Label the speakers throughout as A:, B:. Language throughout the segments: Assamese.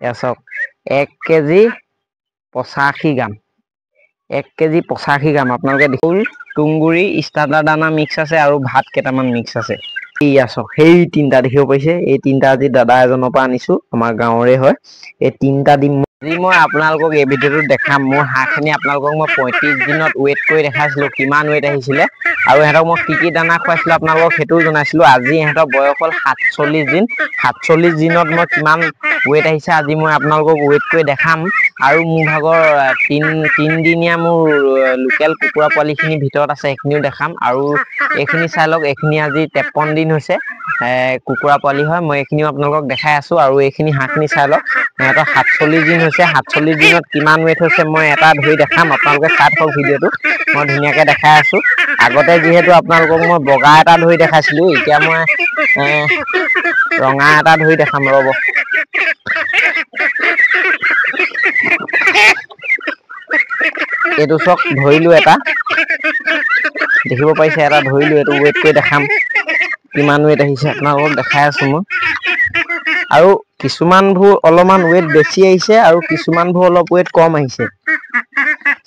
A: এয়া চাওক 1 কেজি 85 গ্ৰাম 1 কেজি 85 গ্ৰাম আপোনালোকে দেখুল তুংগুৰি ষ্টাৰ্টাৰ দানা মিক্স আছে আৰু ভাত কেইটামান মিক্স আছে এয়া চাওক সেই তিনটা দেখিব পাইছে এই তিনটা আজি দাদা এজনৰ পৰা আনিছো আমাৰ গাঁৱৰে হয় এই তিনটা দিম আজি মই আপোনালোকক এই ভিডিঅ'টোত দেখাম মোৰ হাঁহখিনি আপোনালোকক মই 35 দিনত ৱেট কৰি দেখাইছিলো কিমান ৱেট আহিছিলে আৰু ইহঁতক মই কি দানা খুৱাইছিলো আপোনালোকক সেইটোও জনাইছিলো আজি ইহঁতৰ বয়স হ'ল 47 দিন 47 দিনত মই কিমান ৱেট আহিছে আজি মই আপোনালোকক ৱেট কৰি দেখাম আৰু মোৰ ভাগৰ 3 দিনীয়া মোৰ লোকেল কুকুৰা পোৱালিখিনিৰ ভিতৰত আছে এইখিনিও দেখাম আৰু এইখিনি চাই লওক এইখিনি আজি 53 দিন হৈছে কুকুৰা পোৱালি হয় মই এইখিনিও আপোনালোকক দেখাই আছো আৰু এইখিনি হাঁহখিনি চাই লওক ইহঁতৰ 47 দিন হৈছে 47 দিনত কিমান ৱেট হৈছে মই এটা ধৰি দেখাম আপোনালোকে চাই থাকক ভিডিঅ'টো মই ধুনীয়াকৈ দেখাই আছো আগতে যিহেতু আপোনালোকক মই বগা এটা ধৰি দেখাইছিলো এতিয়া মই ৰঙা এটা ধৰি দেখাম ৰ'ব এইটো চক ধৰিলো এটা দেখিব পাইছে এটা ধৰিলো এইটো ৱেট কৰি দেখাম কিমান ৱেট আহিছে আপোনালোকক দেখাই আছো মই আৰু কিছুমানবোৰ অলপমান ৱেট বেছি আহিছে আৰু কিছুমানবোৰ অলপ ৱেট কম আহিছে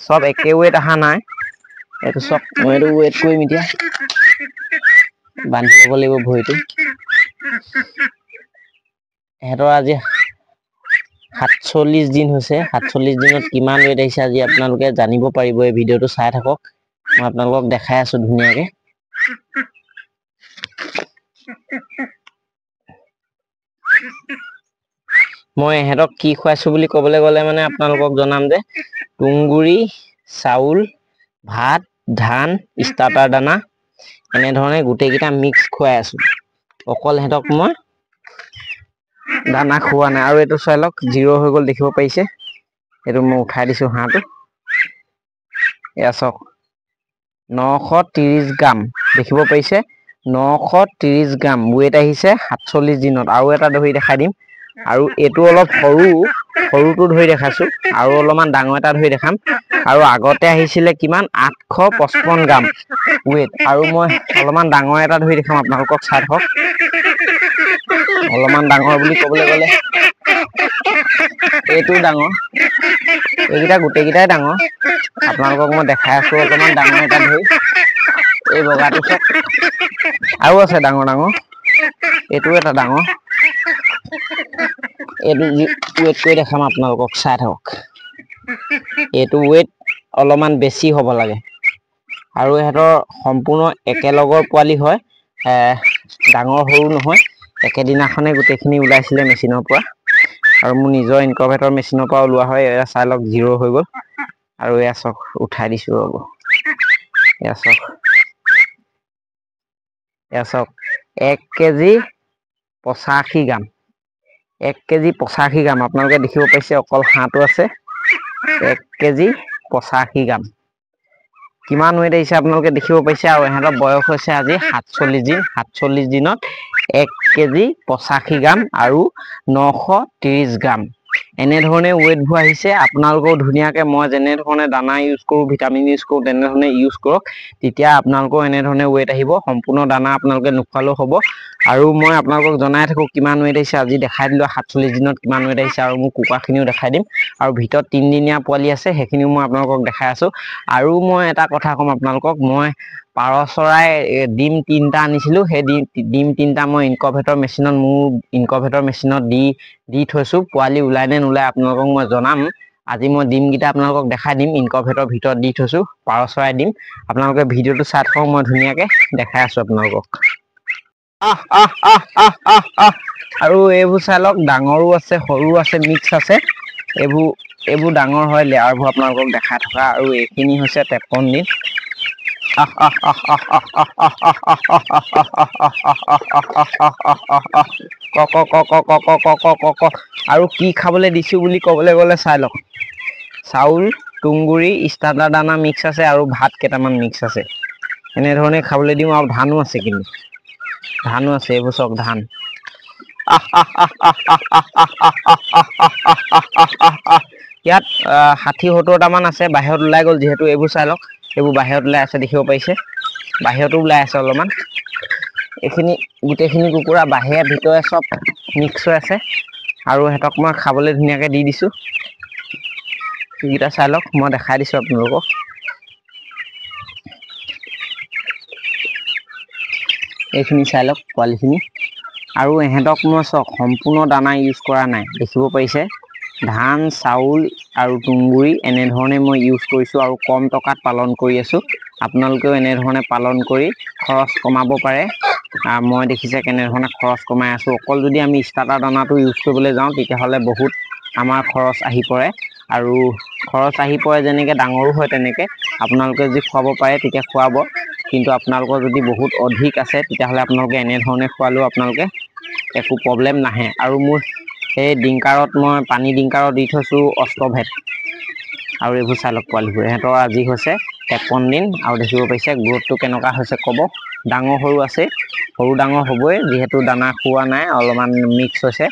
A: সব একে ৱেট অহা নাই এইটো চক মই এইটো ৱেট কৰিম এতিয়া বান্ধি ল'ব লাগিব ভৰিটো এহেতৰ আজি 47 দিন হৈছে 47 দিনত কিমান ৱেট আহিছে আজি আপোনালোকে জানিব পাৰিব এই ভিডিঅ'টো চাই থাকক মই আপোনালোকক দেখাই আছো ধুনীয়াকৈ মই এহেতক কি খুৱাইছো বুলি ক'বলৈ গ'লে মানে আপোনালোকক জনাম যে তুংগুৰি চাউল ভাত ধান ষ্টাৰ্টাৰ দানা এনে ধৰণে গোটেইকেইটা মিক্স খুৱাই আছো অকল এহেতক মই দানা খোৱা নাই আৰু এইটো চাই লওক 0 হৈ গ'ল দেখিব পাইছে এইটো মই উঠাই দিছো হাঁহটো এয়া চাওক 930 গ্ৰাম দেখিব পাইছে 930 গ্ৰাম ৱেট আহিছে 47 দিনত আৰু এটা ধৰি দেখাই দিম আৰু এইটো অলপ সৰুটো ধৰি দেখাইছো আৰু অলপমান ডাঙৰ এটা ধৰি দেখাম আৰু আগতে আহিছিলে কিমান 855 গ্ৰাম ৱেট আৰু মই অলপমান ডাঙৰ এটা ধৰি দেখাম আপোনালোকক চাই থাকক অলপমান ডাঙৰ বুলি ক'বলৈ গ'লে এইটো ডাঙৰ এইকেইটা গোটেইকেইটাই ডাঙৰ আপোনালোকক মই দেখাই আছো অলপমান ডাঙৰ এটা ধৰি এই বগাটো চক আৰু আছে ডাঙৰ ডাঙৰ এইটো এটা ডাঙৰ এইটো ৱেট কৰি দেখাম আপোনালোকক চাই থাকক এইটো ৱেট অলপমান বেছি হ'ব লাগে আৰু ইহঁতৰ সম্পূৰ্ণ একেলগৰ পোৱালি হয় ডাঙৰ সৰু নহয় একেদিনাখনে গোটেইখিনি ওলাইছিলে মেচিনৰ পৰা আৰু মোৰ নিজৰ ইনকুবেটৰ মেচিনৰ পৰা ওলোৱা হয় এয়া চাই লওক 0 হৈ গ'ল আৰু এয়া চক উঠাই দিছো ৰ'ব এয়া চক 1 কেজি 85 গ্ৰাম 1 কেজি 85 গ্ৰাম আপোনালোকে দেখিব পাইছে অকল হাঁহটো আছে 1 কেজি 85 গ্ৰাম কিমান ৱেট আহিছে আপোনালোকে দেখিব পাইছে আৰু ইহঁতৰ বয়স হৈছে আজি 47 দিনত 1 কেজি 85 গ্ৰাম আৰু 930 গ্ৰাম এনেধৰণে ৱেটবোৰ আহিছে আপোনালোকেও ধুনীয়াকৈ মই যেনেধৰণে দানা ইউজ কৰোঁ ভিটামিন ইউজ কৰোঁ তেনেধৰণে ইউজ কৰক তেতিয়া আপোনালোকেও এনেধৰণে ৱেট আহিব সম্পূৰ্ণ দানা আপোনালোকে নোখোৱালেও হ'ব আৰু মই আপোনালোকক জনাই থাকোঁ কিমান ৱেট আহিছে আজি দেখাই দিলোঁ 47 দিনত কিমান ৱেট আহিছে আৰু মোৰ কুকুৰাখিনিও দেখাই দিম আৰু ভিতৰত 3 দিনীয়া পোৱালি আছে সেইখিনিও মই আপোনালোকক দেখাই আছোঁ আৰু মই এটা কথা ক'ম আপোনালোকক মই পাৰ চৰাই ডিম 3টা আনিছিলোঁ সেই ডিম 3টা মই ইনকুবেটৰ মেচিনত মোৰ ইনকুবেটৰ মেচিনত দি থৈছোঁ পোৱালি ওলাই নে নোলাই আপোনালোকক মই জনাম আজি মই ডিমকেইটা আপোনালোকক দেখাই দিম ইনকুবেটৰ ভিতৰত দি থৈছোঁ পাৰ চৰাই ডিম আপোনালোকে ভিডিঅ'টো চাই থাকক মই ধুনীয়াকৈ দেখাই আছোঁ আপোনালোকক আৰু এইবোৰ চাই লওক ডাঙৰো আছে সৰু আছে মিক্স আছে এইবোৰ ডাঙৰ হয় লেয়াৰবোৰ আপোনালোকক দেখাই থকা আৰু এইখিনি হৈছে 53 দিন আৰু কি খাবলৈ দিছোঁ বুলি ক'বলৈ গ'লে চাই লওক চাউল তুংগুৰি ষ্টাৰ্টাৰ দানা মিক্স আছে আৰু ভাত কেইটামান মিক্স আছে এনেধৰণে খাবলৈ দিওঁ আৰু ধানো আছে কিন্তু ধানো আছে এইবোৰ চক ধান ইয়াত 60-70টামান আছে বাহিৰত ওলাই গ'ল যিহেতু এইবোৰ চাই লওক এইবোৰ বাহিৰত ওলাই আছে দেখিব পাইছে বাহিৰতো ওলাই আছে অলপমান এইখিনি গোটেইখিনি কুকুৰা বাহিৰে ভিতৰে চব মিক্স হৈ আছে আৰু হেতক মই খাবলৈ ধুনীয়াকৈ দি দিছোঁ এইকেইটা চাই লওক মই দেখাই দিছোঁ আপোনালোকক এইখিনি চাই লওক পোৱালিখিনি আৰু এহেঁতক মই চাওক সম্পূৰ্ণ দানা ইউজ কৰা নাই দেখিব পাৰিছে ধান চাউল আৰু তুঁহগুৰি এনেধৰণে মই ইউজ কৰিছোঁ আৰু কম টকাত পালন কৰি আছোঁ আপোনালোকেও এনেধৰণে পালন কৰি খৰচ কমাব পাৰে মই দেখিছে কেনেধৰণে খৰচ কমাই আছোঁ অকল যদি আমি ষ্টাৰ্টাৰ দানাটো ইউজ কৰিবলৈ যাওঁ তেতিয়াহ'লে বহুত আমাৰ খৰচ আহি পৰে আৰু খৰচ আহি পৰে যেনেকৈ ডাঙৰো হয় তেনেকৈ আপোনালোকে যদি খুৱাব পাৰে তেতিয়া খুৱাব কিন্তু আপোনালোকৰ যদি বহুত অধিক আছে তেতিয়াহ'লে আপোনালোকে এনেধৰণে খোৱালেও আপোনালোকে একো প্ৰব্লেম নাহে আৰু মোৰ সেই ডিংকাৰত মই পানী ডিংকাৰত দি থৈছোঁ অষ্টভেট আৰু এইবোৰ চাই লওক পোৱালিবোৰ ইহঁতৰ আজি হৈছে 53 দিন আৰু দেখিব পাইছে গ্ৰোথটো কেনেকুৱা হৈছে ক'ব ডাঙৰ সৰু আছে সৰু ডাঙৰ হ'বই যিহেতু দানা খোৱা নাই অলপমান মিক্স হৈছে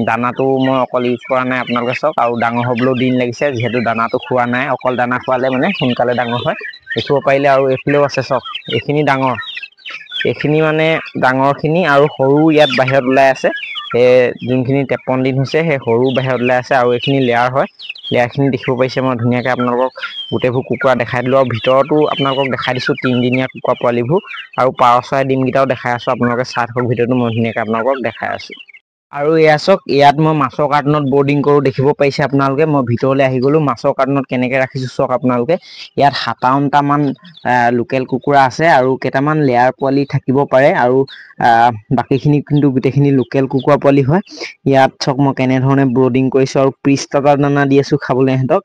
A: দানাটো মই অকল ইউজ কৰা নাই আপোনালোকে চাওক আৰু ডাঙৰ হ'বলৈও দিন লাগিছে যিহেতু দানাটো খোৱা নাই অকল দানা খোৱালে মানে সোনকালে ডাঙৰ হয় দেখিব পাৰিলে আৰু এইফালেও আছে চাওক এইখিনি ডাঙৰ এইখিনি মানে ডাঙৰখিনি আৰু সৰু ইয়াত বাহিৰত ওলাই আছে সেই যোনখিনি 53 দিন হৈছে সেই সৰু বাহিৰত ওলাই আছে আৰু এইখিনি লেয়াৰ হয় লেয়াৰখিনি দেখিব পাইছে মই ধুনীয়াকৈ আপোনালোকক গোটেইবোৰ কুকুৰা দেখাই দিলোঁ আৰু ভিতৰতো আপোনালোকক দেখাই দিছোঁ 3 দিনীয়া কুকুৰা পোৱালিবোৰ আৰু পাৰ চৰাই ডিমকেইটাও দেখাই আছোঁ আপোনালোকে চাই থাকক ভিডিঅ'টো মই ধুনীয়াকৈ আপোনালোকক দেখাই আছোঁ আৰু এয়া চাওক ইয়াত মই মাছৰ কাৰ্টনত বৰ্ডিং কৰোঁ দেখিব পাৰিছে আপোনালোকে মই ভিতৰলৈ আহি গ'লোঁ মাছৰ কাৰ্টনত কেনেকৈ ৰাখিছোঁ চাওক আপোনালোকে ইয়াত 57টামান লোকেল কুকুৰা আছে আৰু কেইটামান লেয়াৰ পোৱালি থাকিব পাৰে আৰু বাকীখিনি কিন্তু গোটেইখিনি লোকেল কুকুৰা পোৱালি হয় ইয়াত চাওক মই কেনেধৰণে ব্ৰডিং কৰিছোঁ আৰু ত্ৰিছটা দানা দি আছোঁ খাবলৈ সিহঁতক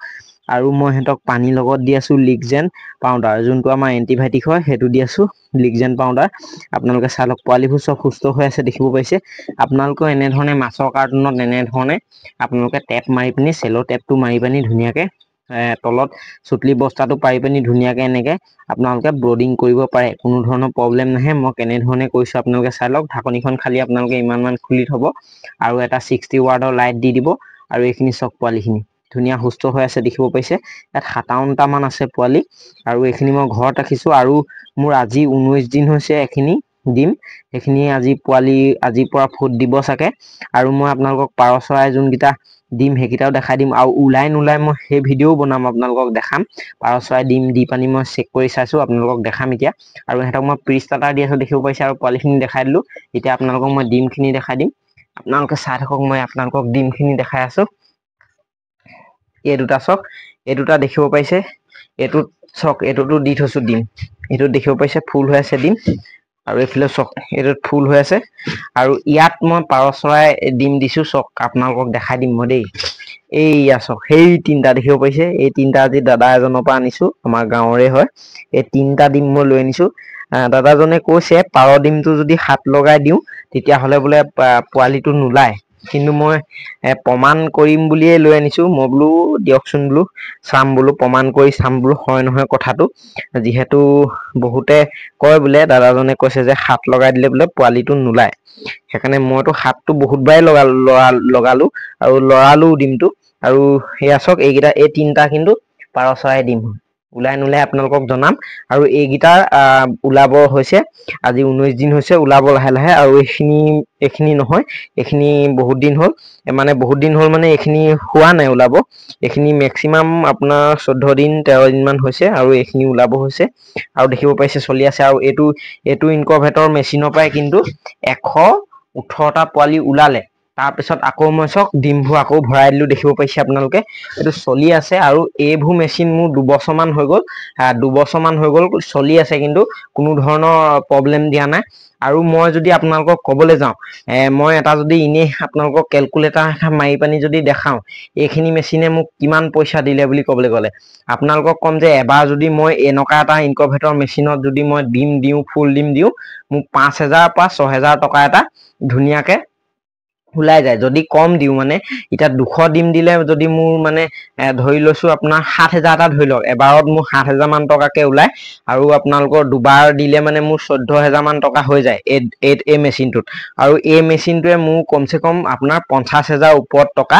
A: আৰু মই সিহঁতক পানীৰ লগত দি আছোঁ লিগজেন পাউডাৰ যোনটো আমাৰ এণ্টিবায়'টিক হয় সেইটো দি আছোঁ লিগজেন পাউডাৰ আপোনালোকে চাই লওক পোৱালিবোৰ চব সুস্থ হৈ আছে দেখিব পাইছে আপোনালোকেও এনেধৰণে মাছৰ কাৰ্টনত এনেধৰণে আপোনালোকে টেপ মাৰি পিনি চেলো টেপটো মাৰি পিনি ধুনীয়াকৈ তলত চুতলি বস্তাটো পাৰি পিনি ধুনীয়াকৈ এনেকৈ আপোনালোকে ব্ৰডিং কৰিব পাৰে কোনো ধৰণৰ প্ৰব্লেম নাহে মই কেনেধৰণে কৰিছোঁ আপোনালোকে চাই লওক ঢাকনিখন খালি আপোনালোকে ইমানমান খুলি থ'ব আৰু এটা 60 ৱাৰ্ডৰ লাইট দি দিব আৰু এইখিনি চক পোৱালিখিনি ধুনীয়া সুস্থ হৈ আছে দেখিব পাইছে ইয়াত 57টামান আছে পোৱালি আৰু এইখিনি মই ঘৰত ৰাখিছোঁ আৰু মোৰ আজি 19 দিন হৈছে এইখিনি দিম সেইখিনি আজি পোৱালি আজিৰ পৰা ফুট দিব চাগে আৰু মই আপোনালোকক পাৰ চৰাই যোনকেইটা দিম সেইকেইটাও দেখাই দিম আৰু ওলাই নোলাই মই সেই ভিডিঅ'ও বনাম আপোনালোকক দেখাম পাৰ চৰাই ডিম দি পানি মই চেক কৰি চাইছোঁ আপোনালোকক দেখাম এতিয়া আৰু সিহঁতক মই প্ৰি ষ্টাৰ্টাৰ দি আছোঁ দেখিব পাইছে আৰু পোৱালিখিনি দেখাই দিলোঁ এতিয়া আপোনালোকক মই ডিমখিনি দেখাই দিম আপোনালোকে চাই থাকক মই আপোনালোকক ডিমখিনি দেখাই আছোঁ এই দুটা চক এই দুটা দেখিব পাইছে এইটোত চক এইটোতো দি থৈছোঁ ডিম এইটোত দেখিব পাইছে ফুল হৈ আছে ডিম আৰু এইফালে চক এইটোত ফুল হৈ আছে আৰু ইয়াত মই পাৰ চৰাই ডিম দিছোঁ চক আপোনালোকক দেখাই দিম মই দেই এইয়া চক সেই 3টা দেখিব পাইছে এই 3টা আজি দাদা এজনৰ পৰা আনিছোঁ আমাৰ গাঁৱৰে হয় এই 3টা ডিম মই লৈ আনিছোঁ দাদাজনে কৈছে পাৰ ডিমটো যদি হাত লগাই দিওঁ তেতিয়াহ'লে বোলে পোৱালিটো নোলায় কিন্তু মই প্ৰমাণ কৰিম বুলিয়ে লৈ আনিছোঁ মই বোলো দিয়কচোন বোলো চাম বোলো প্ৰমাণ কৰি চাম বোলো হয় নহয় কথাটো যিহেতু বহুতে কয় বোলে দাদাজনে কৈছে যে হাত লগাই দিলে বোলে পোৱালিটো নোলায় সেইকাৰণে মইতো হাতটো বহুতবাৰে লগালো আৰু লৰালো ডিমটো আৰু সেয়া চাওক এইকেইটা এই 3টা কিন্তু পাৰ চৰাই ডিম ওলাই নোলাই আপোনালোকক জনাম আৰু এইকেইটাৰ ওলাব হৈছে আজি 19 দিন হৈছে ওলাব লাহে লাহে আৰু এইখিনি নহয় এইখিনি বহুত দিন হ'ল মানে এইখিনি হোৱা নাই ওলাব এইখিনি মেক্সিমাম আপোনাৰ 14 দিন 13 দিন মান হৈছে আৰু এইখিনি ওলাব হৈছে আৰু দেখিব পাইছে চলি আছে আৰু এইটো ইনকভেটৰ মেচিনৰ পৰাই কিন্তু 118টা পোৱালি ওলালে তাৰপিছত আকৌ মই চাওক ডিমবোৰ আকৌ ভৰাই দিলোঁ দেখিব পাইছে আপোনালোকে এইটো চলি আছে আৰু এইবোৰ মেচিন মোৰ 2 বছৰমান হৈ গ'ল 2 বছৰমান হৈ গ'ল চলি আছে কিন্তু কোনো ধৰণৰ প্ৰব্লেম দিয়া নাই আৰু মই যদি আপোনালোকক ক'বলৈ যাওঁ মই এটা যদি এনেই আপোনালোকক কেলকুলেটাৰ মাৰি পানি যদি দেখাওঁ এইখিনি মেচিনে মোক কিমান পইচা দিলে বুলি ক'বলৈ গ'লে আপোনালোকক ক'ম যে এবাৰ যদি মই এনেকুৱা এটা ইনকভেটৰ মেচিনত যদি মই ডিম দিওঁ ফুল ডিম দিওঁ মোক 5,000 পৰা 6,000 টকা এটা ধুনীয়াকৈ ওলাই যায় যদি কম দিওঁ মানে এতিয়া 200 ডিম দিলে যদি মোৰ মানে ধৰি লৈছোঁ আপোনাৰ 7,000 এটা ধৰি লওক এবাৰত মোৰ 7,000 মান টকাকৈ ওলায় আৰু আপোনালোকৰ দুবাৰ দিলে মানে মোৰ 14,000 মান টকা হৈ যায় এই মেচিনটোত আৰু এই মেচিনটোৱে মোৰ কমচে কম আপোনাৰ 50,000 ওপৰত টকা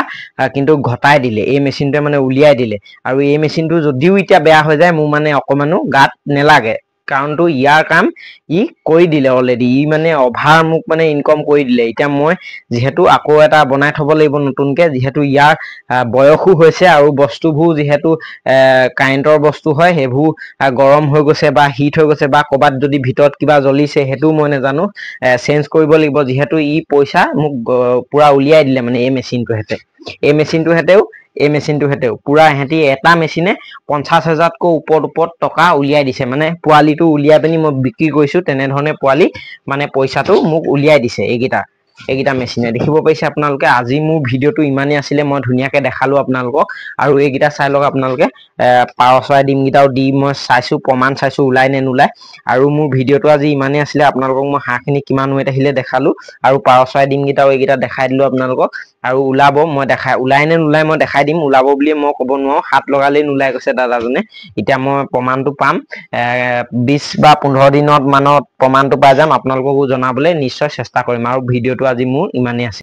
A: কিন্তু ঘটাই দিলে এই মেচিনটোৱে মানে উলিয়াই দিলে আৰু এই মেচিনটো যদিও এতিয়া বেয়া হৈ যায় মোৰ মানে অকমানো গাত নেলাগে কাৰণটো ইয়াৰ কাম ই কৰি দিলে অলৰেডি ই মানে অভাৰ মোক মানে ইনকম কৰি দিলে এতিয়া মই যেহেতু আকৌ এটা বনাই থব লাগিব নতুনকে যেহেতু ইয়াৰ বয়সো হৈছে আৰু বস্তুবোৰ যেহেতু কাৰেণ্টৰ বস্তু হয় সেইবোৰ গৰম হৈ গৈছে বা হিট হৈ গৈছে বা ক'বাত যদি ভিতৰত কিবা জ্বলিছে সেইটো মই নাজানো চেঞ্জ কৰিব লাগিব যেহেতু ই পইচা মোক পুৰা উলিয়াই দিলে মানে এই মেচিনটোৰ হেতেও পুৰা ইহঁতি এটা মেচিনে 50,000তকৈ ওপৰত টকা উলিয়াই দিছে মানে পোৱালিটো উলিয়াই পিনি মই বিক্ৰী কৰিছো তেনেধৰণে পোৱালি মানে পইচাটো মোক উলিয়াই দিছে এইকেইটা মেচিনে দেখিব পাইছে আপোনালোকে আজি মোৰ ভিডিঅ'টো ইমানেই আছিলে মই ধুনীয়াকে দেখালো আপোনালোকক আৰু এইকেইটা চাই লওক আপোনালোকে পাৰ চৰাই ডিমকেইটাও দি মই চাইছো প্ৰমাণ চাইছো ওলাই নে নোলাই আৰু মোৰ ভিডিঅ'টো আজি ইমানেই আছিলে আপোনালোকক মই হাঁহখিনি কিমান ৱেট আহিলে দেখালো আৰু পাৰ চৰাই ডিমকেইটাও এইকেইটা দেখাই দিলো আপোনালোকক আৰু ওলাব মই ওলাই নে নোলাই মই দেখাই দিম ওলাব বুলি মই ক'ব নোৱাৰো হাত লগালেই নোলাই কৈছে দাদাজনে এতিয়া মই প্ৰমাণটো পাম 20 বা 15 দিনত মানত প্ৰমাণটো পাই যাম আপোনালোককো জনাবলৈ নিশ্চয় চেষ্টা কৰিম আৰু ভিডিঅ'টো আজি মোৰ ইমানেই আছে